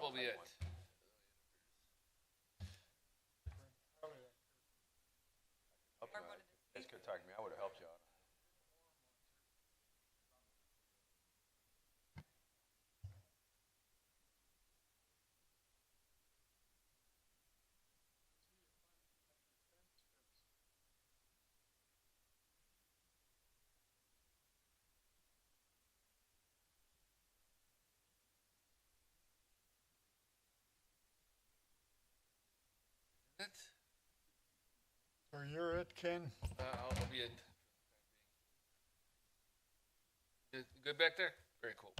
will be it. You guys could have talked to me. I would have helped you out. So you're it, Ken? I'll be it. Good back there? Very cool.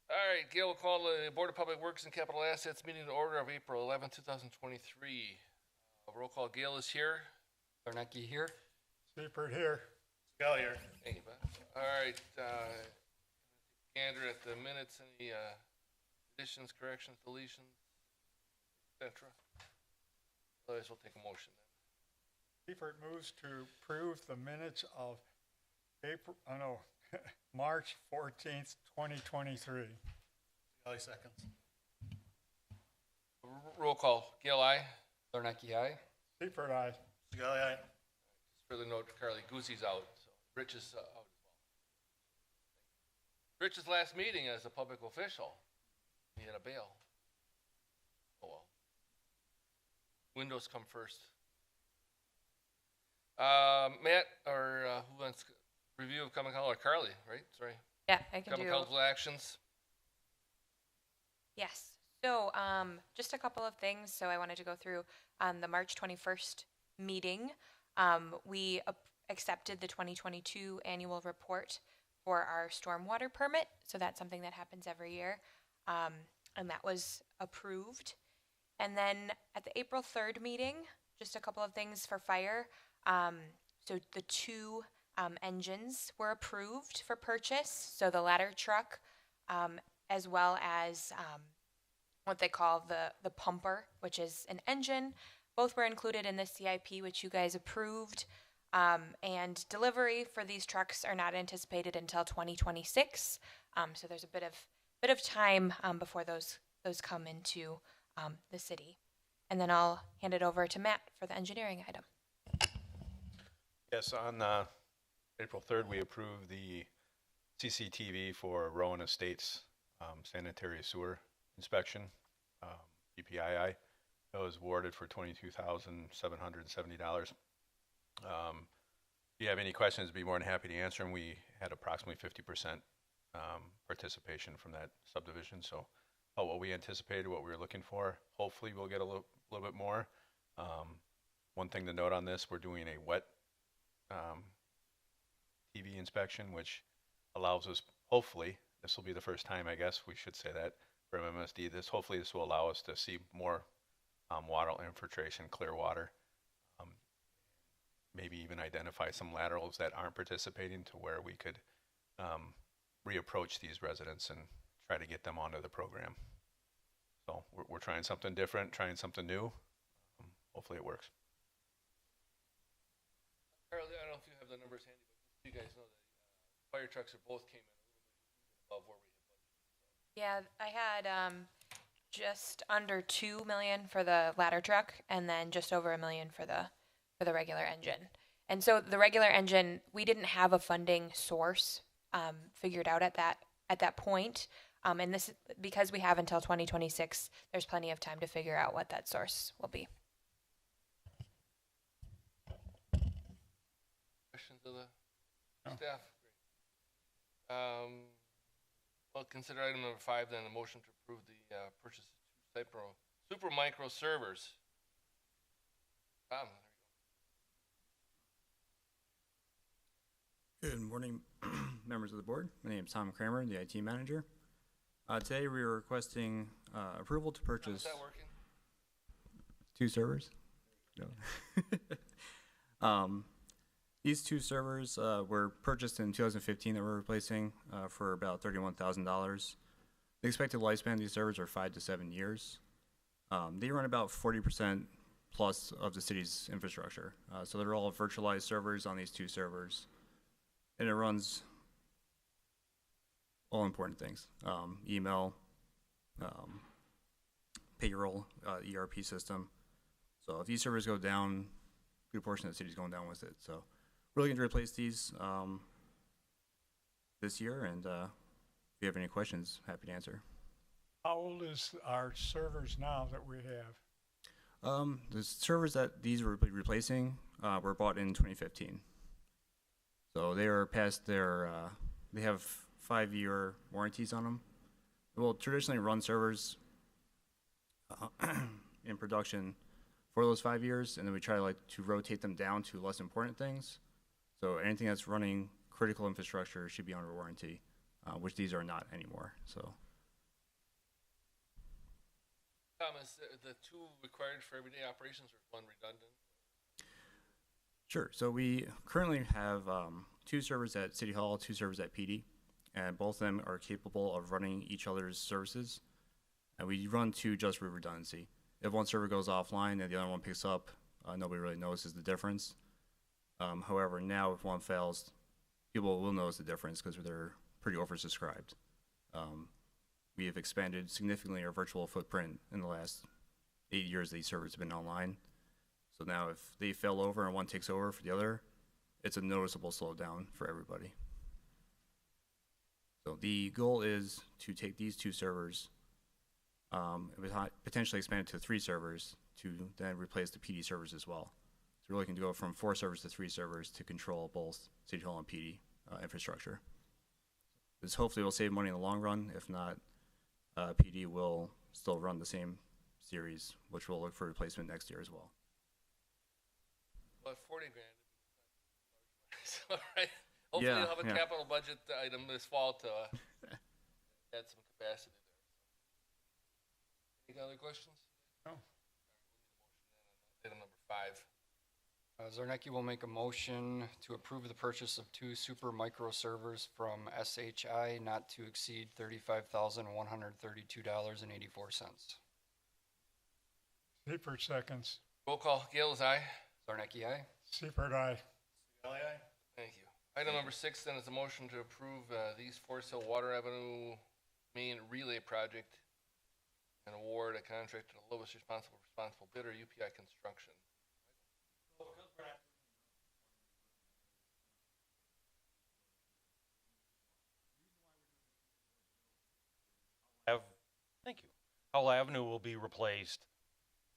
All right, Gail will call the Board of Public Works and Capital Assets meeting to order of April 11, 2023. Roll call, Gail is here. Zarnecki here. Seifert here. Go here. Thank you, Bob. All right, Gander at the minutes, any additions, corrections, deletions, etc. Otherwise, we'll take a motion then. Seifert moves to approve the minutes of March 14th, 2023. Scully seconds. Roll call, Gail, aye. Zarnecki, aye. Seifert, aye. Scully, aye. Just for the note, Carly, Goosey's out, so Rich is out as well. Rich's last meeting as a public official, he had a bail. Oh well. Windows come first. Matt, or who wants review of common council, or Carly, right? Sorry. Yeah, I can Common do. council actions. Yes. So, just a couple of things. So I wanted to go through on the March 21st meeting. We accepted the 2022 annual report for our stormwater permit. So that's something that happens every year. And that was approved. And then at the April 3rd meeting, just a couple of things for fire. So the two engines were approved for purchase. So the ladder truck, as well as what they call the pumper, which is an engine. Both were included in the CIP, which you guys approved. And delivery for these trucks are not anticipated until 2026. So there's a bit of time before those come into the city. And then I'll hand it over to Matt for the engineering item. Yes, on April 3rd, we approved the CCTV for Rowan Estates sanitary sewer inspection, EPII. It was awarded for $22,770. If you have any questions, I'd be more than happy to answer them. We had approximately 50% participation from that subdivision, so what we anticipated, what we were looking for. Hopefully, we'll get a little bit more. One thing to note on this, we're doing a wet TV inspection, which allows us, hopefully, this will be the first time, I guess we should say that, for MMSD, hopefully this will allow us to see more water infiltration, clear water, maybe even identify some laterals that aren't participating to where we could reapproach these residents and try to get them onto the program. So we're trying something different, trying something new. Hopefully it works. Carly, I don't know if you have the numbers handy, but you guys know that fire trucks both came in a little bit above where we had budgeted. Yeah, I had just under 2 million for the ladder truck, and then just over $1 million for the regular engine. And so the regular engine, we didn't have a funding source figured out at that point. And this, because we have until 2026, there's plenty of time to figure out what that source will be. Questions of the staff? Great. Well, consider item number 5 then, the motion to approve the purchase of 2 super micro servers. Tom, Good morning, members of the board. My name is Tom Kramer, the IT manager. Today we are requesting approval to is purchase that working? 2 servers. No. These 2 servers were purchased in 2015 that we're replacing for about $31,000. The expected lifespan of these servers are 5 to 7 years. They run about 40% plus of the city's infrastructure. So they're all virtualized servers on these 2 servers. And it runs all important things, email, payroll ERP system. So if these servers go down, a good portion of the city's going down with it. So we're looking to replace these this year, and if you have any questions, happy to answer. How old is our servers now that we have? The servers that these were replacing were bought in 2015. So they are past their, they have 5-year warranties on them. We'll traditionally run servers in production for those 5 years, and then we try to rotate them down to less important things. So anything that's running critical infrastructure should be under warranty, which these are not anymore. So. Thomas, the two required for everyday operations or one redundant? Sure. So we currently have 2 servers at City Hall, 2 servers at PD, and both of them are capable of running each other's services. And we run 2 just for redundancy. If one server goes offline and the other one picks up, nobody really notices the difference. However, now if one fails, people will notice the difference because they're pretty oversubscribed. We have expanded significantly our virtual footprint in the last 8 years these servers have been online. So now if they fail over and one takes over for the other, it's a noticeable slowdown for everybody. So the goal is to take these 2 servers, potentially expand it to 3 servers to then replace the PD servers as well. So we're looking to go from 4 servers to 3 servers to control both City Hall and PD infrastructure. This hopefully will save money in the long run. If not, PD will still run the same series, which we'll look for replacement next year as well. Well, 40 grand. All right. Hopefully Yeah, you'll have a yeah. capital budget item this fall to add some capacity there. Any other questions? No. Item number 5. Zarnecki will make a motion to approve the purchase of 2 super micro servers from SHI not to exceed $35,132.84. Seifert seconds. Roll call. Gale is aye. Zarnecki, aye. Seifert, aye. Scully, aye. Thank you. Item number 6 then is a motion to approve the East Forest Hill Water Avenue Main Relay Project and award a contract to the lowest responsible bidder, UPI Construction. Thank you. Howell Avenue will be replaced.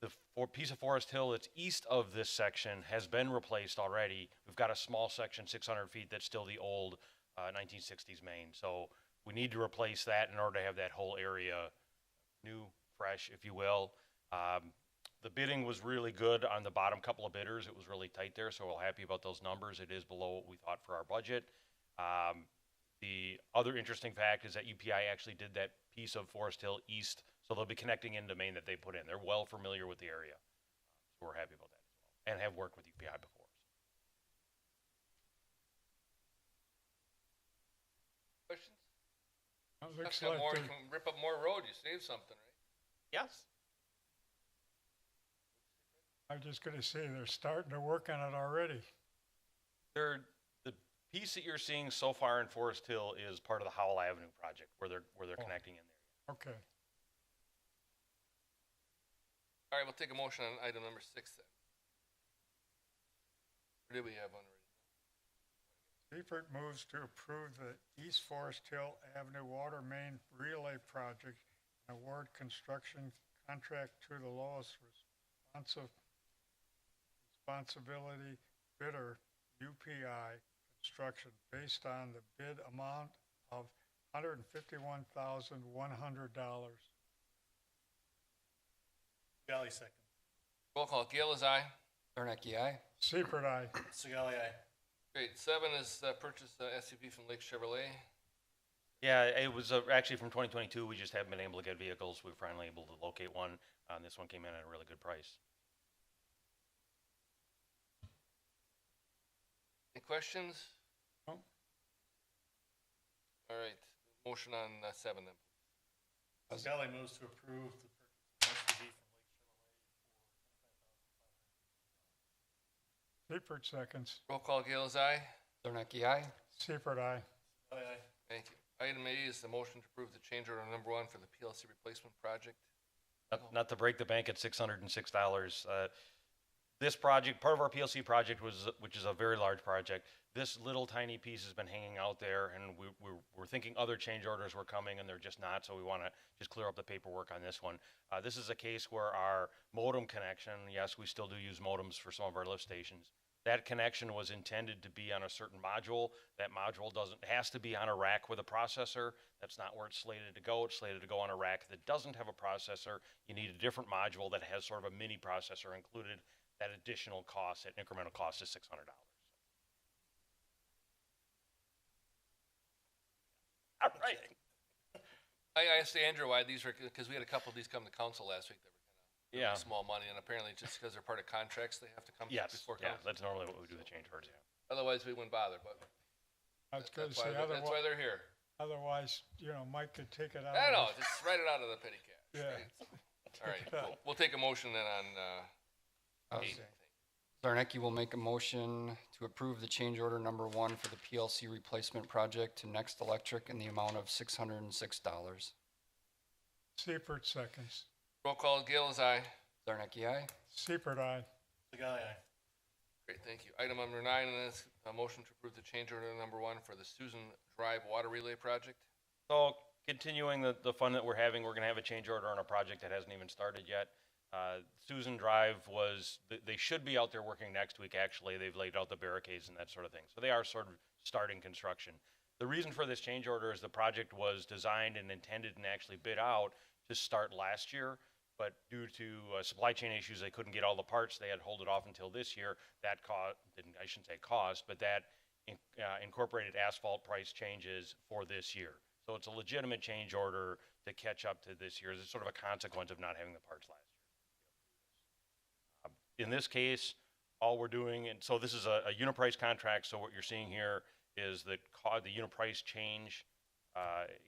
The piece of Forest Hill that's east of this section has been replaced already. We've got a small section, 600 feet, that's still the old 1960s main. So we need to replace that in order to have that whole area new, fresh, if you will. The bidding was really good on the bottom couple of bidders. It was really tight there, so we're happy about those numbers. It is below what we thought for our budget. The other interesting fact is that UPI actually did that piece of Forest Hill east, so they'll be connecting into Maine that they put in. They're well familiar with the area, so we're happy about that as well, and have worked with UPI before. Questions? Looks Got like more, they're- you can rip up more road, you save something, right? Yes. I'm just gonna say they're starting to work on it already. The piece that you're seeing so far in Forest Hill is part of the Howell Avenue project, where they're connecting in there. Okay. All right, we'll take a motion on item number 6 then. Or did we have one already? Seifert moves to approve the East Forest Hill Avenue Water Main Relay Project and award construction contract to the lowest responsibility bidder, UPI Construction, based on the bid amount of $151,100. Scully, second. Roll call. Gale is aye. Zarnecki, aye. Seifert, aye. Scully, aye. Great. 7 is purchase SUV from Lake Chevrolet. Yeah, it was actually from 2022. We just haven't been able to get vehicles. We were finally able to locate one. This one came in at a really good price. Any questions? No. All right. Motion on 7 then. Scully moves to approve the purchase of SUV from Lake Chevrolet. Seifert seconds. Roll call. Gale is aye. Zarnecki, aye. Seifert, aye. Scully, aye. Thank you. Item A is the motion to approve the change order number 1 for the PLC replacement project. Not to break the bank at $606. This project, part of our PLC project which is a very large project. This little tiny piece has been hanging out there, and we're thinking other change orders were coming, and they're just not. So we want to just clear up the paperwork on this one. This is a case where our modem connection, yes, we still do use modems for some of our lift stations. That connection was intended to be on a certain module. That module has to be on a rack with a processor. That's not where it's slated to go. It's slated to go on a rack that doesn't have a processor. You need a different module that has sort of a mini processor included. That additional cost, that incremental cost is $600. All right. I asked Andrew why these were, because we had a couple of these come to council last week that were kind of Yeah. small money, and apparently just because they're part of contracts, they have to come Yes. before Yeah, council. that's normally what we do the change orders. Yeah. Otherwise, we wouldn't bother, but That's good. that's why they're here. Otherwise, you know, Mike could take it out. I of know, his- just write it out of the petty cash. Yeah. right? All right, we'll take a motion then on eight. Zarnecki will make a motion to approve the change order number 1 for the PLC replacement project to Next Electric in the amount of $606. Seifert seconds. Roll call, Gale is aye. Zarnecki, aye. Seifert, aye. Secali, aye. Great, thank you. Item number 9 is a motion to approve the change order number 1 for the Susan Drive Water Relay Project. So continuing the fun that we're having, we're going to have a change order on a project that hasn't even started yet. Susan Drive they should be out there working next week, actually. They've laid out the barricades and that sort of thing. So they are sort of starting construction. The reason for this change order is the project was designed and intended and actually bid out to start last year. But due to supply chain issues, they couldn't get all the parts. They had to hold it off until this year. That I shouldn't say cost, but that incorporated asphalt price changes for this year. So it's a legitimate change order to catch up to this year. It's sort of a consequence of not having the parts last year. In this case, all we're doing, and so this is a unit price contract. So what you're seeing here is the unit price change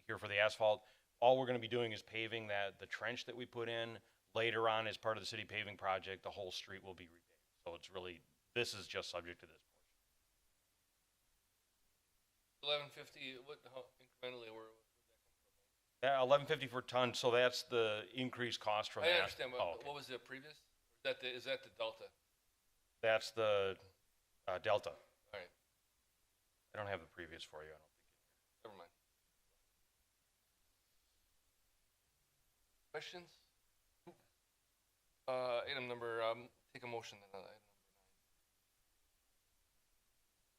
here for the asphalt. All we're going to be doing is paving the trench that we put in. Later on, as part of the city paving project, the whole street will be repaved. So it's really, this is just subject to this portion. 1150, how incrementally were? Yeah, $11.50 per ton. So that's the increased cost from I that. understand, but Oh, okay. what was the previous? Is that the Delta? That's the Delta. All right, I don't have the previous for you. I don't think. never mind. Questions? Item number, take a motion then on item number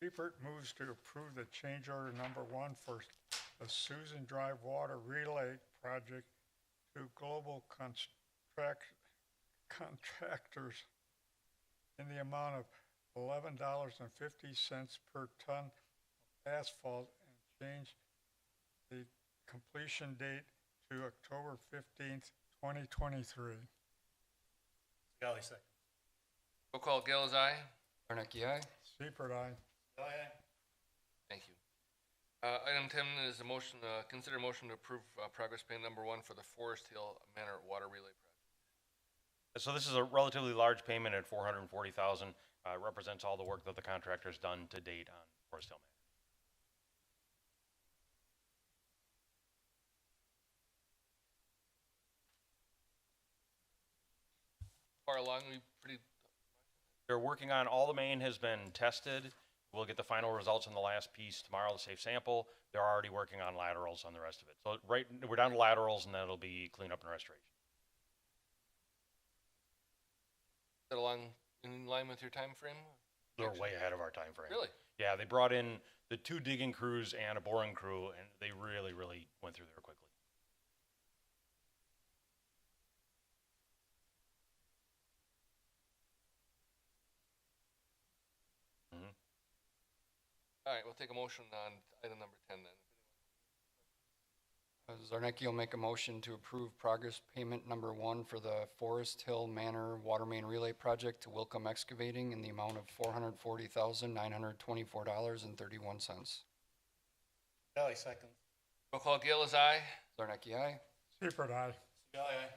9. Seifert moves to approve the change order number 1 for the Susan Drive Water Relay Project to Global Contractors in the amount of $11.50 per ton of asphalt and change the completion date to October 15th, 2023. Secali, second. Roll call, Gale is aye. Zarnecki, aye. Seifert, aye. Secali, aye. Thank you. Item 10 is a motion, consider motion to approve progress payment number 1 for the Forest Hill Manor Water Relay Project. So this is a relatively large payment at $440,000. Represents all the work that the contractor's done to date on Forest Hill Far along, we pretty, They're working on, all the main has been tested. We'll get the final results on the last piece tomorrow, the safe sample. They're already working on laterals on the rest of it. So we're down to laterals, and then it'll be cleanup and restoration. is that along, in line with your time frame? They're way ahead of our time frame. Really? Yeah, they brought in the 2 digging crews and a boring crew, and they really, really went through there quickly. All right, we'll take a motion on item number 10 then. Zarnecki will make a motion to approve progress payment number 1 for the Forest Hill Manor Water Main Relay Project to Wilcom Excavating in the amount of $440,924.31. Secali, second. Roll call, Gale is aye. Zarnecki, aye. Seifert, aye. Secali, aye.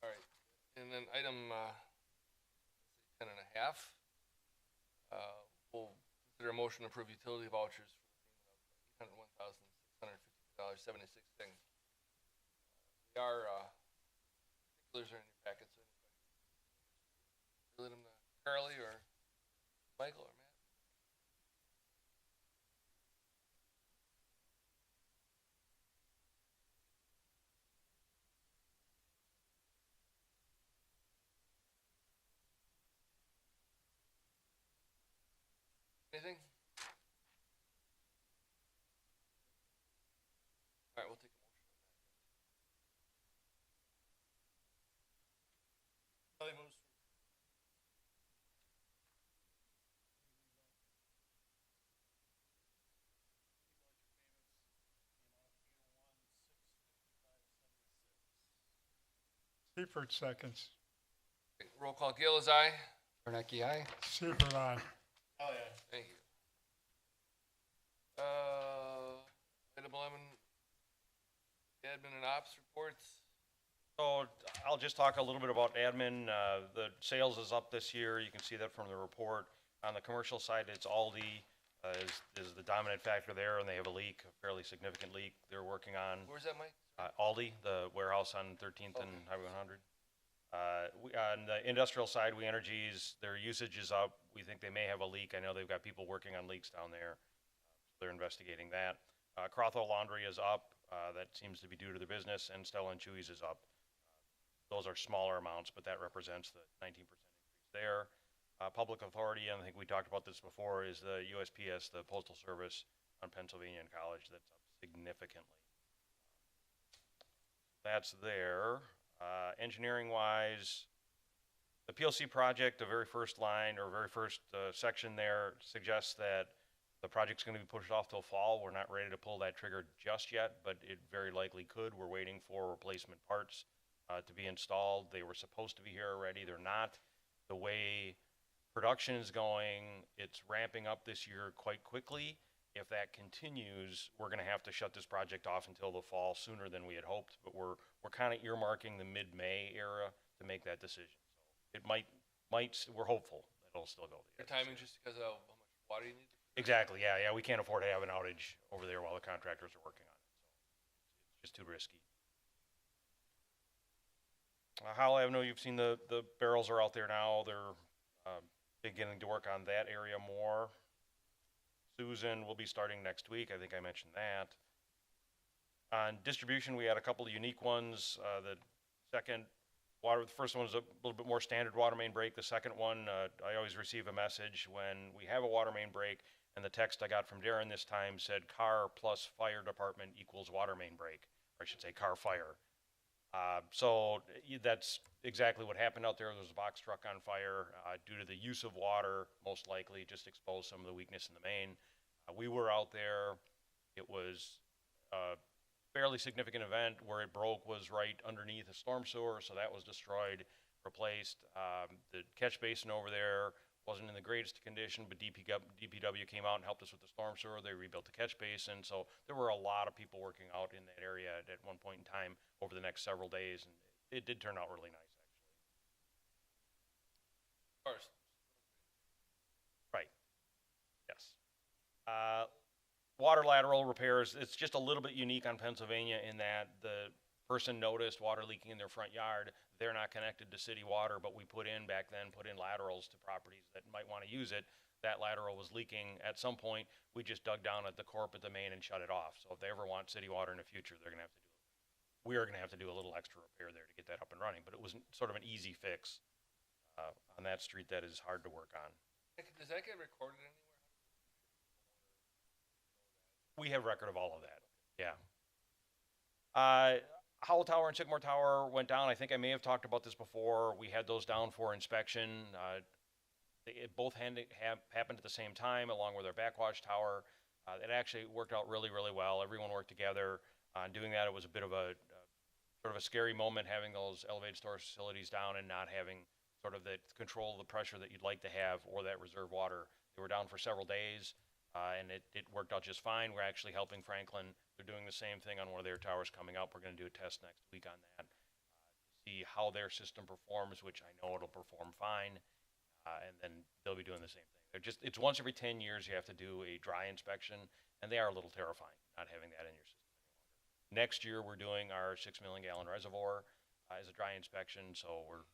All right, and then item 10 and a half. We'll consider a motion to approve utility vouchers for the payment of $801,650.76. They are, particulars are in your packets. So relate them to Carly or Michael or Matt. Anything? All right, we'll take a motion on that. Kelly moves to Seifert seconds. Okay, roll call. Gill is aye. Warnecki, aye. Seifert, aye. Kelly, aye. Thank you. Item 11, admin and ops reports. So I'll just talk a little bit about admin. The sales is up this year. You can see that from the report. On the commercial side, it's Aldi is the dominant factor there, and they have a leak, a fairly significant leak they're working on. Where's that, Mike? Aldi, the warehouse on 13th and Okay. Highway 100. On the industrial side, We Energies, their usage is up. We think they may have a leak. I know they've got people working on leaks down there. They're investigating that. Crotho Laundry is up. That seems to be due to the business, and Stella and Chewy's is up. Those are smaller amounts, but that represents the 19% increase there. Public Authority, and I think we talked about this before, is the USPS, the Postal Service on Pennsylvania and College. That's up significantly. That's there. Engineering-wise, the PLC project, the very first line or very first section there suggests that the project's going to be pushed off till fall. We're not ready to pull that trigger just yet, but it very likely could. We're waiting for replacement parts to be installed. They were supposed to be here already. They're not. The way production is going, it's ramping up this year quite quickly. If that continues, we're going to have to shut this project off until the fall sooner than we had hoped, but we're kind of earmarking the mid-May era to make that decision. So it might, we're hopeful that it'll still go. Your timing just because of how much water you need? Exactly, yeah, we can't afford to have an outage over there while the contractors are working on it, so it's just too risky. Howell Avenue, you've seen the barrels are out there now. They're beginning to work on that area more. Susan will be starting next week. I think I mentioned that. On distribution, we had a couple of unique ones. The first one was a little bit more standard water main break. The second one, I always receive a message when we have a water main break, and the text I got from Darren this time said car plus fire department equals water main break, or I should say car fire. So that's exactly what happened out there. There was a box truck on fire due to the use of water, most likely just exposed some of the weakness in the main. We were out there. It was a fairly significant event. Where it broke was right underneath a storm sewer, so that was destroyed, replaced. The catch basin over there wasn't in the greatest condition, but DPW came out and helped us with the storm sewer. They rebuilt the catch basin, so there were a lot of people working out in that area at one point in time over the next several days, and it did turn out really nice, actually. First. Right. Yes. Water lateral repairs, it's just a little bit unique on Pennsylvania in that the person noticed water leaking in their front yard. They're not connected to city water, but we put in laterals to properties that might want to use it. That lateral was leaking at some point. We just dug down at the corp at the main and shut it off. So if they ever want city water in the future, we are going to have to do a little extra repair there to get that up and running. But it was sort of an easy fix on that street that is hard to work on. Does that get recorded anywhere? We have record of all of that. Yeah. Howell Tower and Sycamore Tower went down. I think I may have talked about this before. We had those down for inspection. It both happened at the same time, along with our backwash tower. It actually worked out really, really well. Everyone worked together on doing that. It was a bit of a sort of a scary moment having those elevated storage facilities down and not having sort of the control of the pressure that you'd like to have or that reserve water. They were down for several days. And it worked out just fine. We're actually helping Franklin. They're doing the same thing on one of their towers coming up. We're going to do a test next week on that to see how their system performs, which I know it'll perform fine. and then they'll be doing the same thing. It's once every 10 years you have to do a dry inspection, and they are a little terrifying, not having that in your system any longer. Next year, we're doing our 6 million gallon reservoir as a dry inspection, so we're,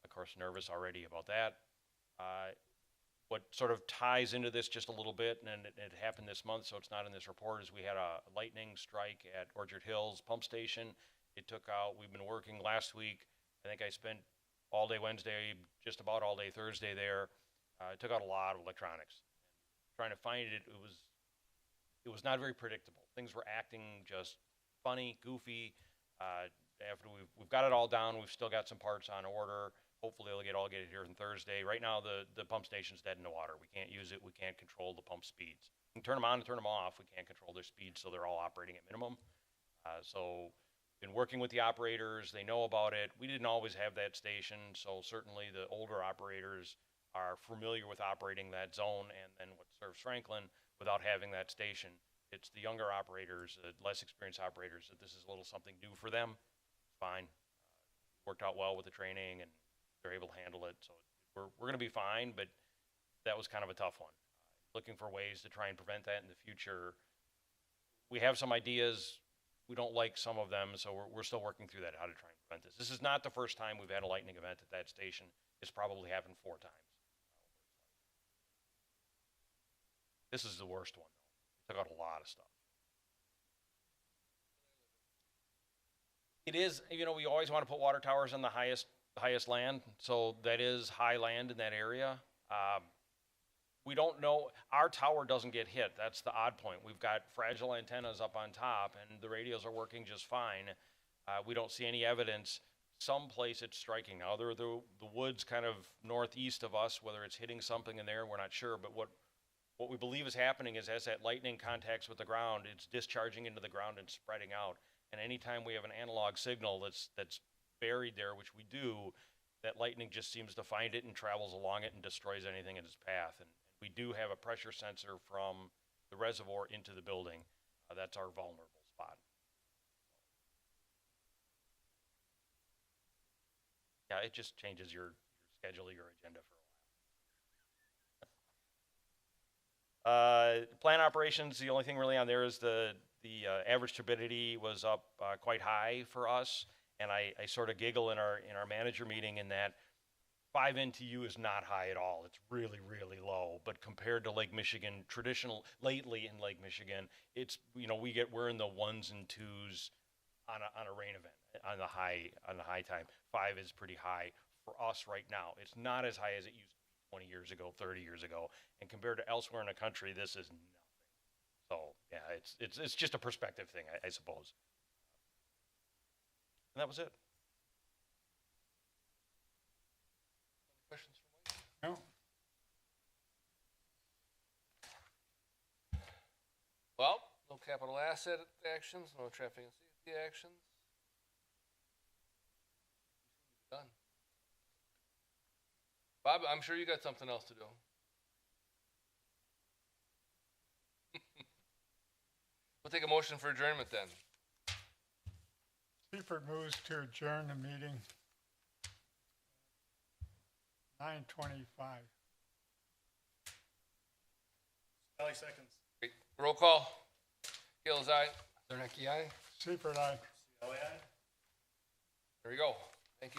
of course, nervous already about that. What sort of ties into this just a little bit, and it happened this month, so it's not in this report, is we had a lightning strike at Orchard Hills Pump Station. It took out, we've been working last week, I think I spent all day Wednesday, just about all day Thursday there. It took out a lot of electronics. Trying to find it, it was not very predictable. Things were acting just funny, goofy. After we've got it all down, we've still got some parts on order. Hopefully they'll get it here on Thursday. Right now the pump station's dead in the water. We can't use it. We can't control the pump speeds. We can turn them on and turn them off. We can't control their speeds, so they're all operating at minimum. So been working with the operators. They know about it. We didn't always have that station, so certainly the older operators are familiar with operating that zone and then what serves Franklin without having that station. It's the younger operators, the less experienced operators, that this is a little something new for them. Fine. Worked out well with the training, and they're able to handle it. So we're going to be fine, but that was kind of a tough one. Looking for ways to try and prevent that in the future. We have some ideas. We don't like some of them, so we're still working through that, how to try and prevent this. This is not the first time we've had a lightning event at that station. It's probably happened 4 times. This is the worst one, though. It took out a lot of stuff. It is, we always want to put water towers on the highest land, so that is high land in that area. We don't know, our tower doesn't get hit. That's the odd point. We've got fragile antennas up on top, and the radios are working just fine. We don't see any evidence. Someplace it's striking. Now, the woods kind of northeast of us, whether it's hitting something in there, we're not sure, but what we believe is happening is as that lightning contacts with the ground, it's discharging into the ground and spreading out. And anytime we have an analog signal that's buried there, which we do, that lightning just seems to find it and travels along it and destroys anything in its path. And we do have a pressure sensor from the reservoir into the building. That's our vulnerable spot. Yeah, it just changes your schedule, your agenda for a while. Plant operations, the only thing really on there is the average turbidity was up quite high for us, and I sort of giggle in our manager meeting in that 5 NTU is not high at all. It's really, really low. But compared to Lake Michigan, lately in Lake Michigan, it's we're in the 1s and 2s on a rain event on the high time. 5 is pretty high for us right now. It's not as high as it used to be 20 years ago, 30 years ago, and compared to elsewhere in the country, this is nothing. So yeah, it's just a perspective thing, I suppose. And that was it. Questions for Mike? No? Well, no capital asset actions, no traffic and safety actions. Done. Bob, I'm sure you got something else to do. We'll take a motion for adjournment then. Seifert moves to adjourn the meeting. 9:25. Sally seconds. Great. Roll call. Gills, aye. Zernicki, aye. Seifert, aye. Sally, aye. There we go.